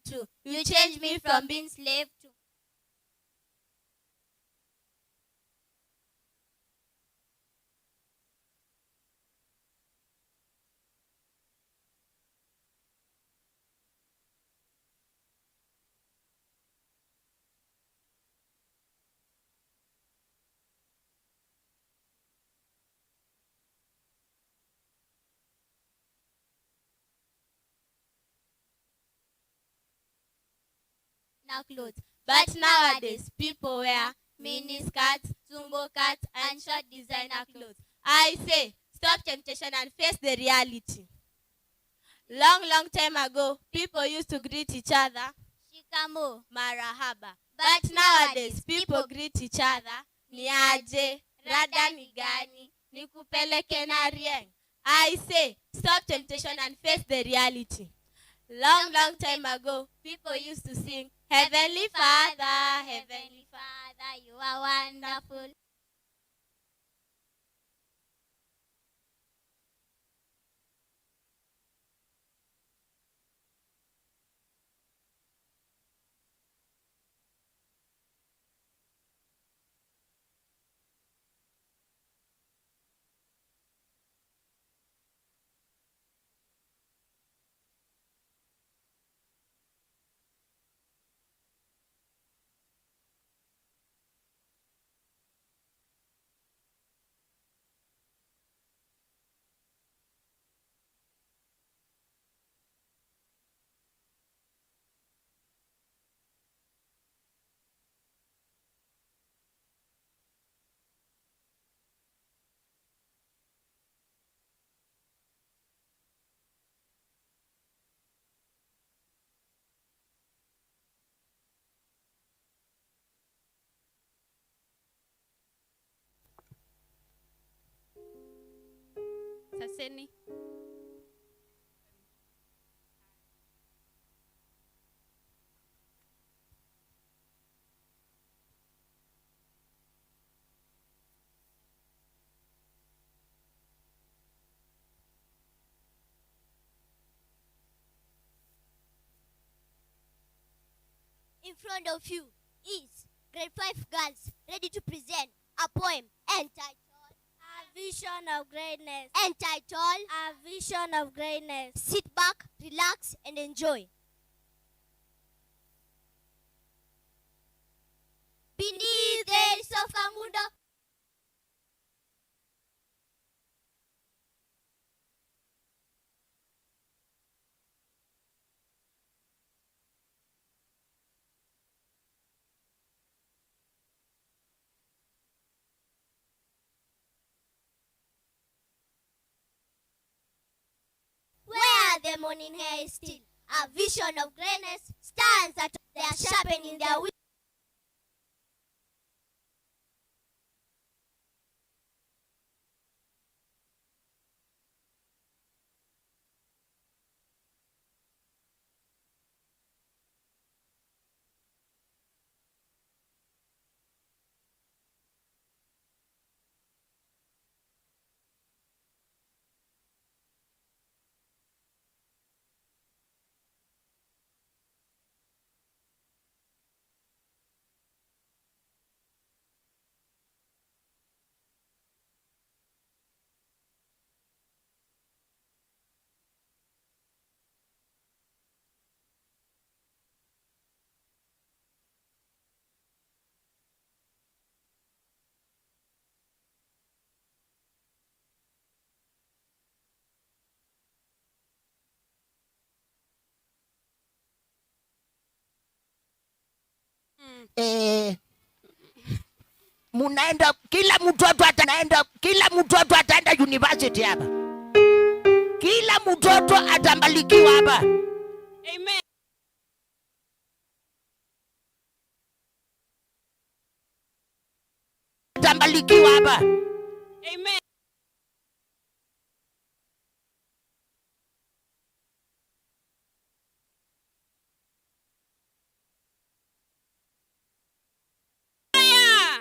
true. You changed me from being slave to now clothes. But nowadays, people wear mini skirts, zumbo cuts, and short designer clothes. I say, stop temptation and face the reality. Long time ago, people used to greet each other, shikamo, marahaba. But nowadays, people greet each other, niaje, rada nigani, nikupeleke na rieng. I say, stop temptation and face the reality. Long time ago, people used to sing, Heavenly Father, you are wonderful. Saseni. In front of you is grade 5 girls ready to present a poem entitled A Vision of Greatness. A Vision of Greatness. Sit back, relax, and enjoy. Beneath the hills of Kangundo, the morning hair is still. A vision of greatness stands at they are sharpening their wits. Munaenda kila mtoto ataenda university hapa. Kila mtoto atambalikiwa hapa. Amen. Atambalikiwa hapa. Amen.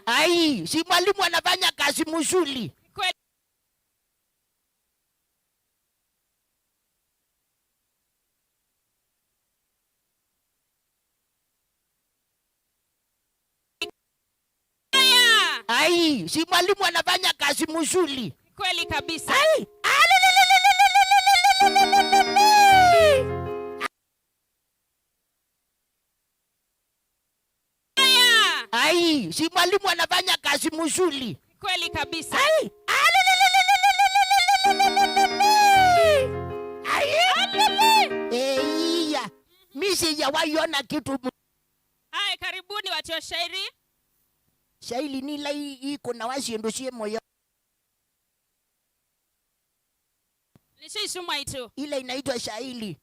Ai, si mwalimu anafanya kazi mzuri. Ai, si mwalimu anafanya kazi mzuri. Kweli kabisa. Ai. Ai, si mwalimu anafanya kazi mzuri. Kweli kabisa. Ai. Iya, mimi sijawahi kitu. Hai, karibuni watu wa shairi. Shairi nila iko na wasindoshie moyo. Nishaisoma itu. Ile inaitwa shairi.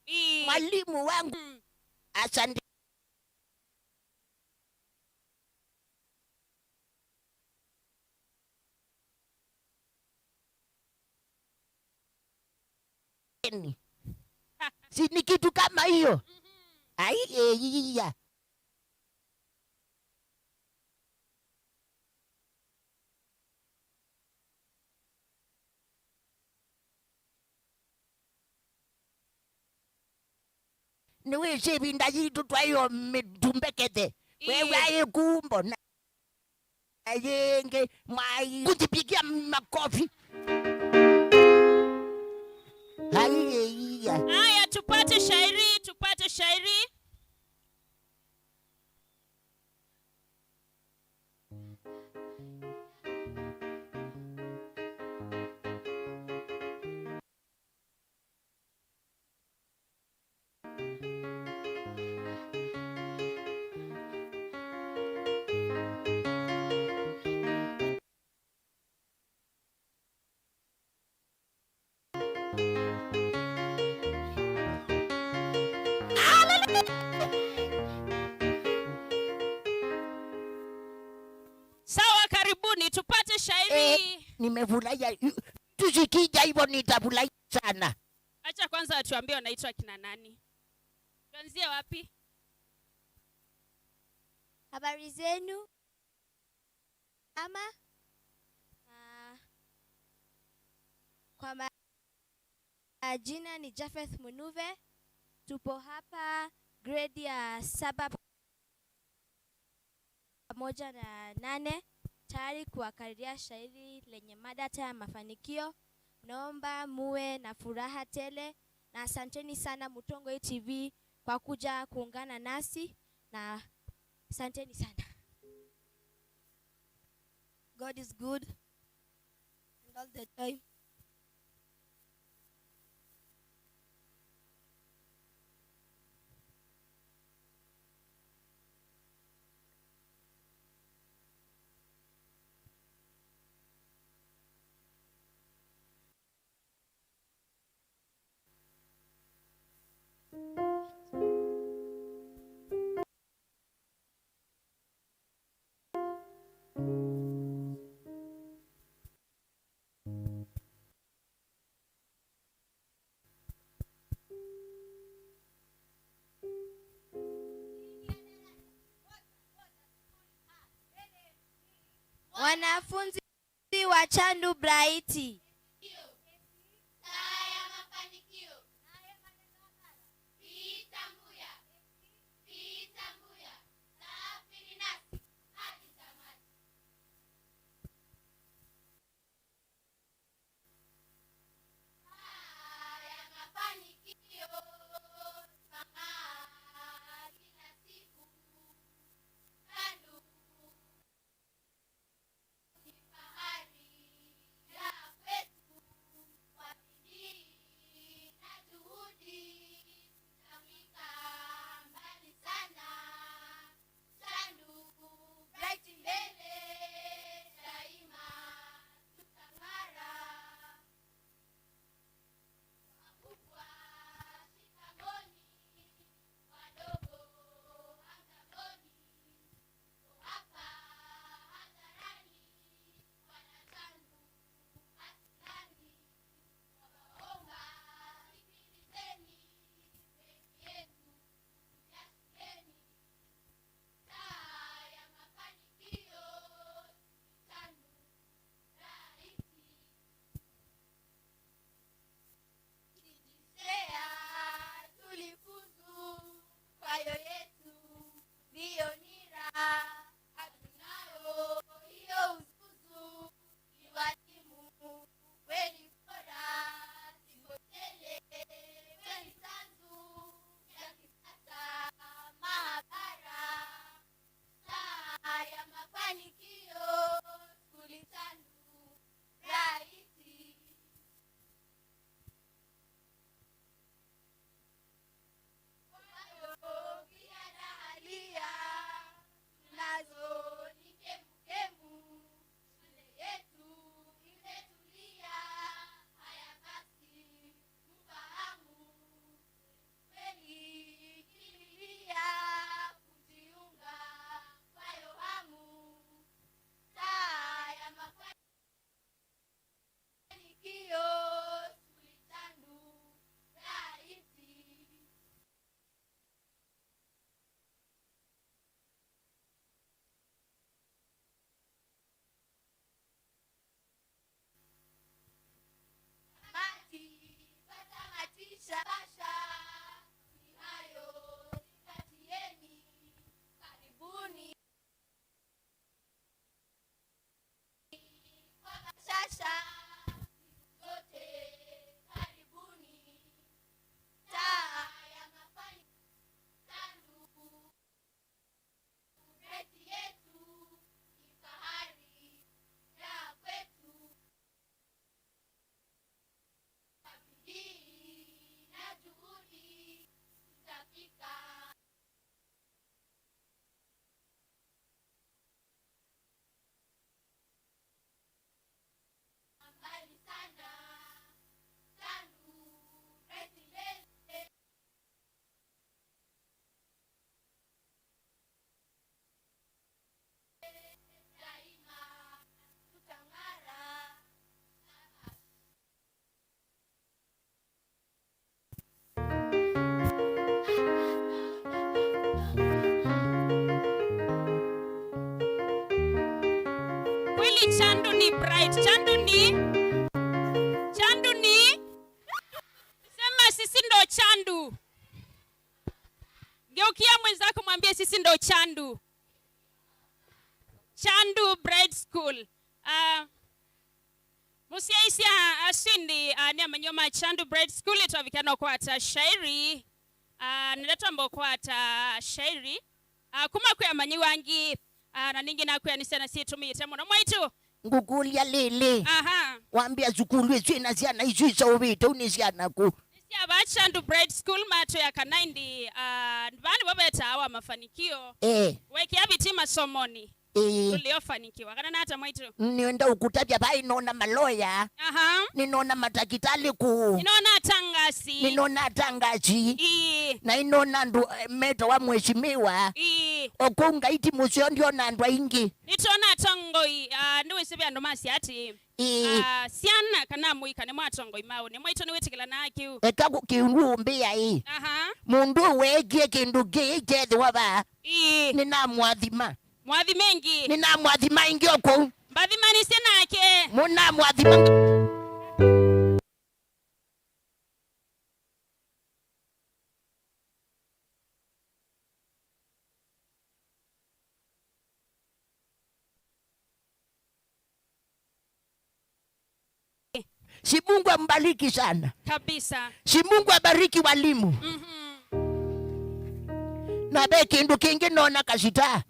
Mwalimu wangu. Asante. Si ni kitu kama hiyo. Ai, iya. Niwe sebinda yitu twayo medumbekete. Wewe aye kumbo na ayenge mai kujipigia makofi. Haya, tupate shairi, tupate shairi. Sawa, karibuni tupate shairi. Nimefurahia. Tusikija hivyo nitafurahi sana. Acha kwanza atuambie wanaitwa kina nani. Tuanzie wapi? Habari zenu? Ama kwa majina ni Jafeth Munuve. Tupo hapa grade ya 7 pamoja na 8 tayari kuwakariria shairi lenye mada ya mafanikio. Naomba muwe na furaha tele na asanteni sana Ndongoi TV kwa kuja kuungana nasi na asanteni sana. God is good and all the time. Wanafunzi wa Chandu Bright. Chandu ni bright. Chandu ni. Sema sisi ndo Chandu. Geukia mwenzako mwambie sisi ndo Chandu. Chandu Bright School. Musiaisia asindi ni amanyoma Chandu Bright School itavikana kwa ata shairi. Niletwa kwa ata shairi. Kuma kwa manyi wangi na ningi na kwa nisana situ mitemo na mwaitu. Ngukulia lele. Wambia zukulu ezu na Syana izu isa ubita unisiana ku. Nisia ba Chandu Bright School mato ya kanaindi. Bani wabeta awa mafanikio. Weki abiti masomoni. Uliofanikiwa kana nata mwaitu. Nienda ukutabia bai nona maloya. Ninona matakitali ku. Ninona tangasi. Na inona ndu meto wa mheshimiwa. Okunga iti musio ndio nandwa ingi. Nitona Ndongoi ndiwe sibe ando masi ati. Syana kana muika ne Ndongoi mawo ne mwaitu ni wetikila na akiu. Eka kiumbi ya hii. Mundu wegie kindu gije waba. Nina mwadhima. Mwadhi mengi. Nina mwadhima ingi oko. Mbadhima ni sena ake. Muna mwadhima. Si Mungu ambariki sana. Kabisa. Si Mungu abariki walimu. Na beki ndu kingi nona kasita.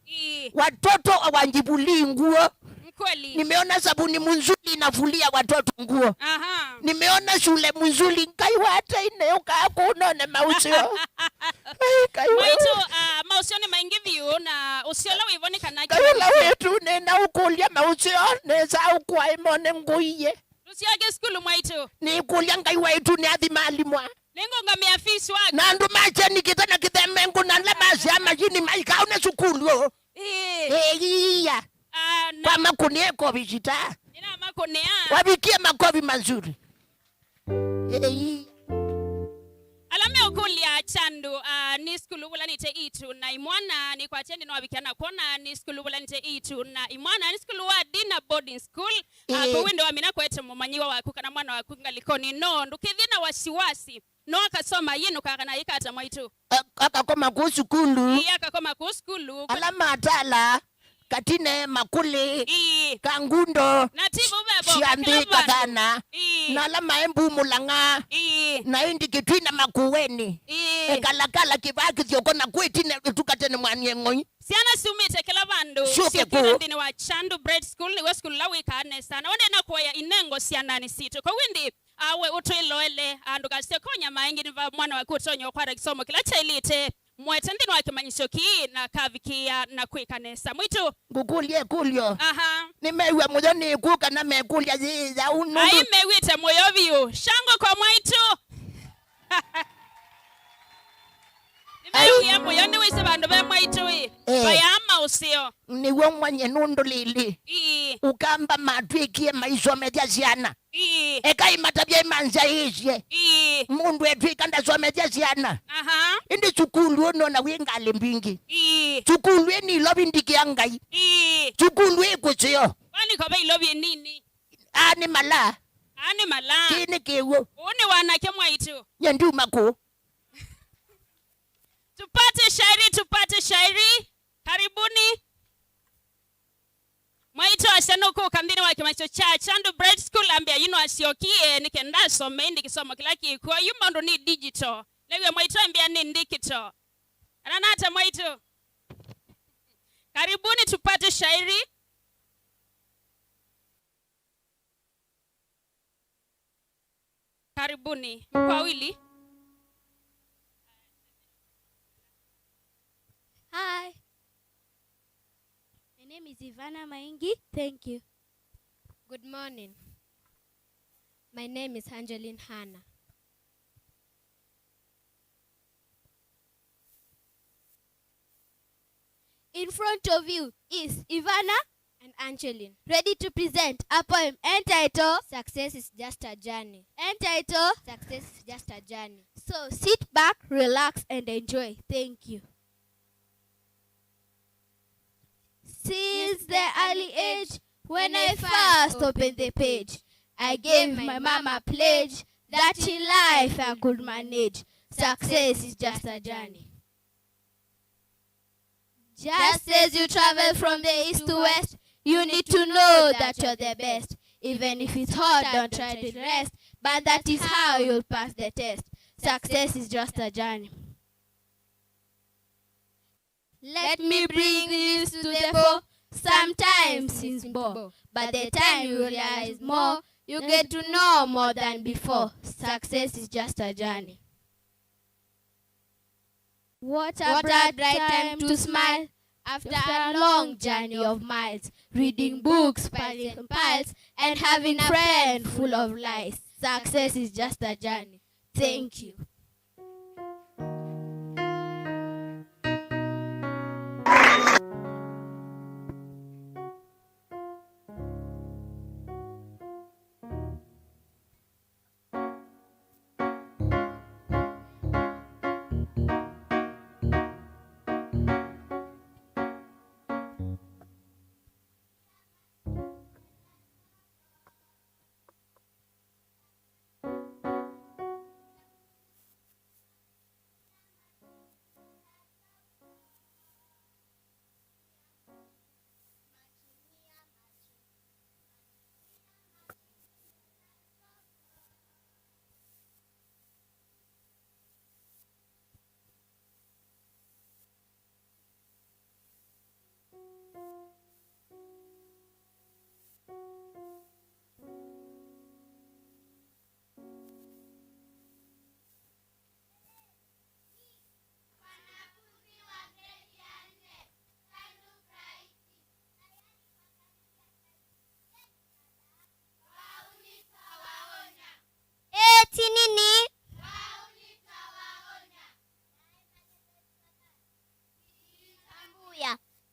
Watoto hawanjibuli nguo. Mkweli. Nimeona sabuni mzuri inavulia watoto nguo. Nimeona shule mzuri nkaiwata ineuka kunone mausio. Mwaitu mausio ni maingi view na usiola wivoni kanaki. Kayula wetu nena ukulia mausio neza ukwa imone nguiye. Usiage skulu mwaitu. Ni ukulia nkaiwaitu ni adhimali mwa. Lengo ngamia fisi wako. Nandu mache ni kitana kithemengu na lemasi ama jini maika une sukulu. Iya. Kwa makunie kovi shita. Nina makunia. Wabikie makovi mazuri. Alame ukulia Chandu ni skulu wala nite itu na imwana ni kwa chendi na wabikiana kuona ni skulu wala nite itu na imwana ni skulu wa Dina boarding school. Kuwinde wa mina kwete mumanyiwa wakuka na mwana wakuka likoni no ndukithina wasiwasi. No akasoma yenu kakana yikata mwaitu. Akakoma kusukulu. Akakoma kusukulu. Alama atala. Katine makuli. Kangundo. Natibu bebo. Siambi kadhana. Na alama embu mulanga. Na indi kitwina makuweni. Kalakala kibaki ziyokona kuitine tukatene mwanye ngoi. Syana sumite kila bandu. Shuke ku. Ndini wa Chandu Bright School ni we school la wika anesa. Na wende na kuwa ya inengo Syana ni situ. Kwa windi awe utu iloele. Anduka sekonya maingi niva mwana wa kutonyo kwa kisomo kila chailite. Mwete ndini wa kimanyisho kii na kavikia na kuika nesa. Mwitu. Kukulie kulio. Nimewe mudoni kuka na mekulia ziza unundu. Hai mewite moyoviu. Shango kwa mwaitu. Nimewe moyoni wisi bandu be mwaitu wii. Bayama usio. Niwe mwanye nundu lili. Ukamba matuikie maisomethia Syana. Eka imatabia imanza isye. Mundu etu ikanda somethia Syana. Indi sukulu ono na wingali mbingi. Sukulu eni ilobi ndikia ngai. Sukulu ikusio. Wani kobe ilobi nini? Ani mala. Kini kiwo. Uni wanake mwaitu. Nyendu mako. Tupate shairi. Karibuni. Mwaitu asenuku kambini wa kimacho cha Chandu Bright School ambia yino asiokie nikenda some indi kisomo kila kikuwa yumondo ni digital. Lewe mwaitu ambia ni digital. Ananata mwaitu. Karibuni tupate shairi. Karibuni. Kwa wili. Hi. My name is Ivana Maingi. Thank you. Good morning. My name is Angeline Hannah. In front of you is Ivana and Angeline, ready to present a poem entitled Success is Just a Journey. Success is Just a Journey. So sit back, relax, and enjoy. Thank you. Since the early age, When I first opened the page, I gave my mama a pledge that in life I could manage. Success is just a journey. Just as you travel from the east to west, you need to know that you're the best. Even if it's hard, don't try to rest, but that is how you'll pass the test. Success is just a journey. Let me bring this to the fore. Sometimes it's bore, but the time you realize more, you get to know more than before. Success is just a journey. What a bright time to smile after a long journey of miles, reading books, piling piles, and having a friend full of lies. Success is just a journey. Thank you.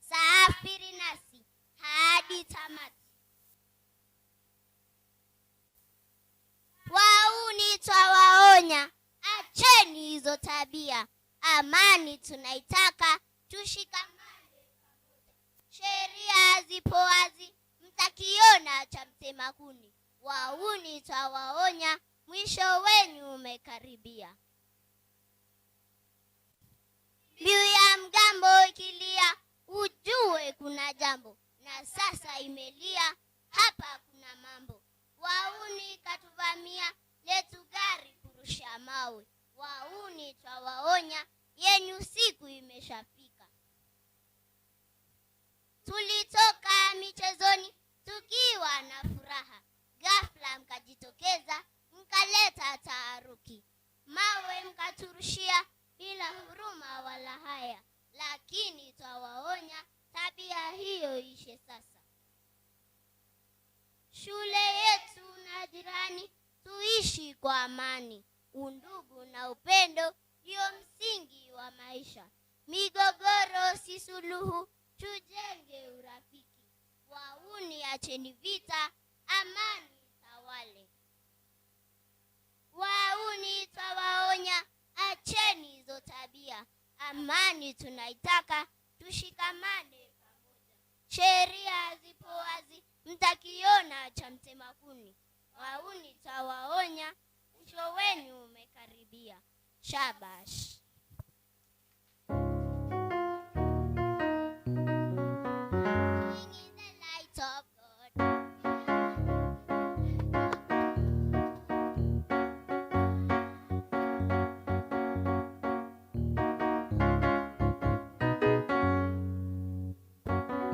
Safiri nasi hadi tamati. Wauni twawaonya, acheni hizo tabia. Amani tunaitaka, tushikamane pamoja. Sheria zipo wazi, mtakiona cha mtema kuni. Wauni twawaonya, mwisho wenu umekaribia. Mbiu ya mgambo ikilia, ujue kuna jambo, na sasa imelia, hapa kuna mambo. Wauni katuvamia, letu gari kurusha mawe. Wauni twawaonya, yenyu siku imeshafika. Tulitoka michezoni, tukiwa na furaha. Ghafla mkajitokeza, mkaleta taharuki. Mawe mkaturushia, bila huruma wala haya. Lakini twawaonya, tabia hiyo ishe sasa. Shule yetu na jirani, tuishi kwa amani. Undugu na upendo ndio msingi wa maisha. Migogoro si suluhu, tujenge urafiki. Wauni acheni vita, amani tawale. Wauni twawaonya, acheni hizo tabia. Amani tunaitaka, tushikamane pamoja. Sheria zipo wazi, mtakiona cha mtema kuni. Wauni twawaonya, mwisho wenu umekaribia. Shabash.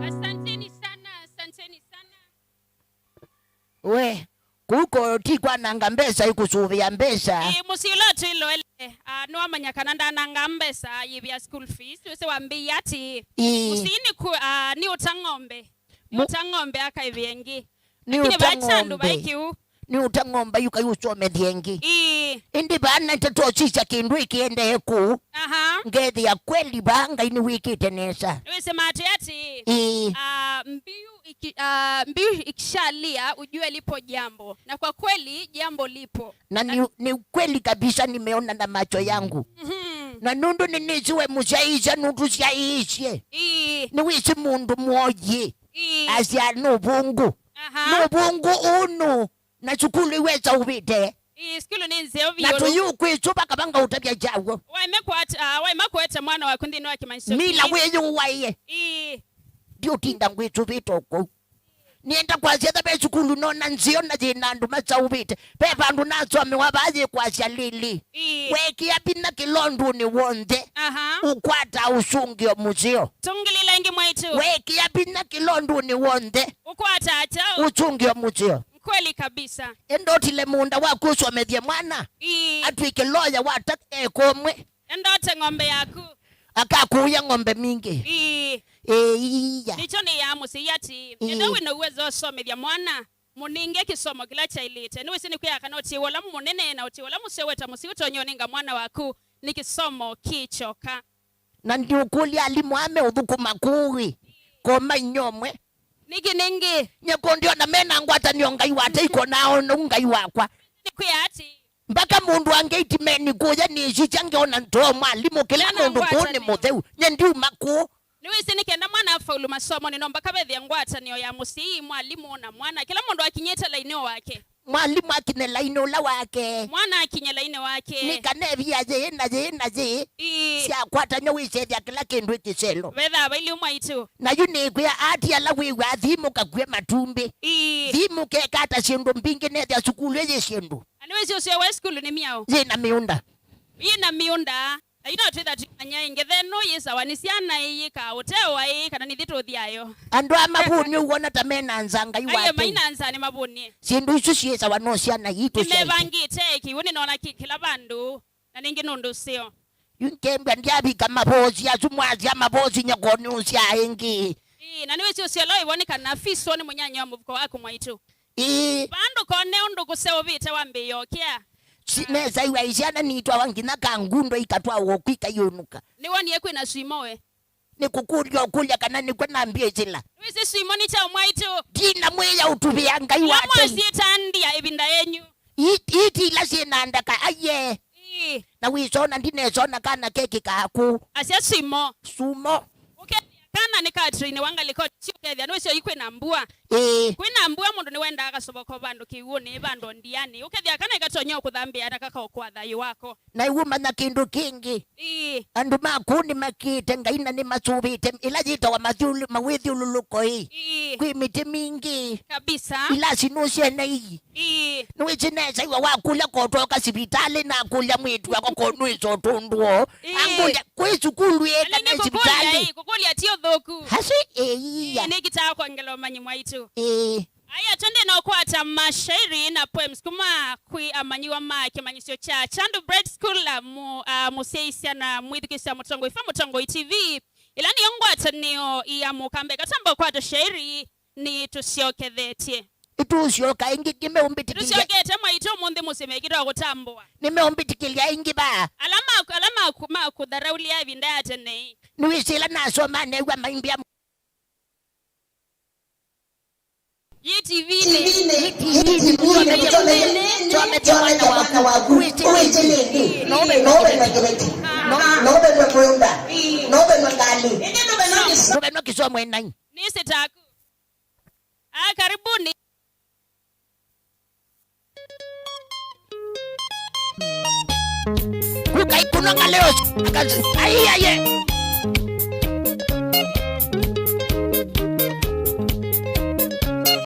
Asanteni sana, asanteni sana. We, kuko tikwa nanga mbesa ikusuvia mbesa. Musilotu ilo ele. Nuwa manyakananda nanga mbesa yibia school fees. Wese wambi yati. Musini ni utangombe. Ni utangombe haka ibiengi. Ni utangombe. Ni utangombe yuka yusome diengi. Indi bana tatosisha kindu ikiende heku. Ngedhi ya kweli banga ini wiki tenesa. Wese matu yati. Mbiu ikishalia ujue lipo jambo. Na kwa kweli jambo lipo. Na ni kweli kabisa nimeona na macho yangu. Na nundu ninisiwe mushaisha nundu shaishe. Niwisi mundu mwoji. Asia nubungu. Nubungu unu. Na chukulu iweza ubite. Skulu ni nze ovyo. Na tuyukwe chupa kabanga utabia jawo. Waimakweta mwana wa kundi nwa kimanisho. Mila weyu waiye. Diyo tinda ngwitu vitoko. Nienda kwa siya tabe chukulu nona nziyo na jinandu macha ubite. Pepa andu naso amewabazi kwa siya lili. Weki ya pina kilondu ni wonde. Ukwata usungio muzio. Tungilila ingi mwaitu. Weki ya pina kilondu ni wonde. Ukwata acha. Usungio muzio. Kweli kabisa. Endotile munda wakuswa medye mwana. Atwike loya wata komwe. Endote ngombe yaku. Akakuya ngombe mingi. Iya. Nicho ni ya musi yati. Nidawe na uwezo somedya mwana. Muninge kisomo kila chailite. Niwe sini kuya kanoti wala munene na uti wala museweta musiutonyoninga mwana waku. Nikisomo kichoka. Na ndi ukuli alimuame udhukuma kuhi. Koma inyomwe. Niki ningi. Nyeko ndio na mena ngwata nionga iwate iko nao nunga iwakwa. Nikuya ati. Mbaka mundu angeiti meni kuja nishi change ona ntoa mwalimu kile mundu kune mutheu. Nyendi umaku. Niwe sini kenda mwana afaulu masomo ninomba kabedhi ngwata niyo ya musi mwalimu na mwana. Kila mundu akinyeta lainio wake. Mwalimu akine laino la wake. Mwana akinye laino wake. Nikanevi aje naje. Siya kwata nyowishe vya kila kindu ikiselo. Wetha baili umaitu. Na yuni kuya ati ala wiwa thimu kakwe matumbi. Thimu kekata shindu mbingi nethia sukulu ezi shindu. Aniwezi usiwe wa skulu ni miao. Zina miunda. Ina miunda. You know that anya ingeve no yesa wanisiana yika otewa kana nithito thiayo. Andu amabuni uona tamena nzanga iwate. Aye maina nzani mabuni. Sindu isu siesa wanosiana yitu sasa. Nimevangite wuni nona kila bandu na ningi nundu sio. Yunkembwa ndiabi kama bozi azumwazi amabozi nyakoni usia ingi. Na niwe sio sio loi woni kana fiso ni munyanya wa muvuko wako mwaitu. Bandu kone undu kusewo bite wambiyo kia. Neza iwa isiana niitwa wangina kangundo ikatwa wokwika yonuka. Ni wani yeku ina swimowe. Ni kukulya kana ni kwa nambie zila. Wisi swimo ni cha umaitu. Dina mweya utubianga iwate. Lamo sieta andia ebinda yenyu. Iti ila sienandaka aye. Na wisona ndinesona kana keki kaku. Asia swimo. Sumo. Kana ni Catherine wangaliko chukethia no cio ikwina mbua kwina mbua mundu ni wenda agasoboko bandu kiuni bandu ndiani ukethia kana igatonyo kuthambia atakaka okwa thayu wako na iwuma na kindu kingi andu makuni makite ngaina ni masubite ila jita wa mathulu mawithi ululuko kwi miti mingi kabisa ila sinusia na nuichineza iwa wakula kotoka sibitali na kulia mwitu wako konuizo tunduo angulia kwi sukulu eka na sibitali kukulia tio thoku hasi nikitaka kuangela manyi mwaitu aya twende na okwata mashairi na poems kuma kwi amanyiwa make manyisyo cha Kyandu Bread School la museisya na mwithikisya mutongo ifa mutongo TV ilani yongwata niyo iya mukambe katamba kwata shairi ni tusiokethetie itusioka ingi kimeumbitikilia tusiokete mwaitu mundi musimekitwa kutambua nimeumbitikilia ingi ba alama kudharaulia evinda yatene nuisila nasoma newa maimbia TV karibuni ukaikunanga leo kazi aiye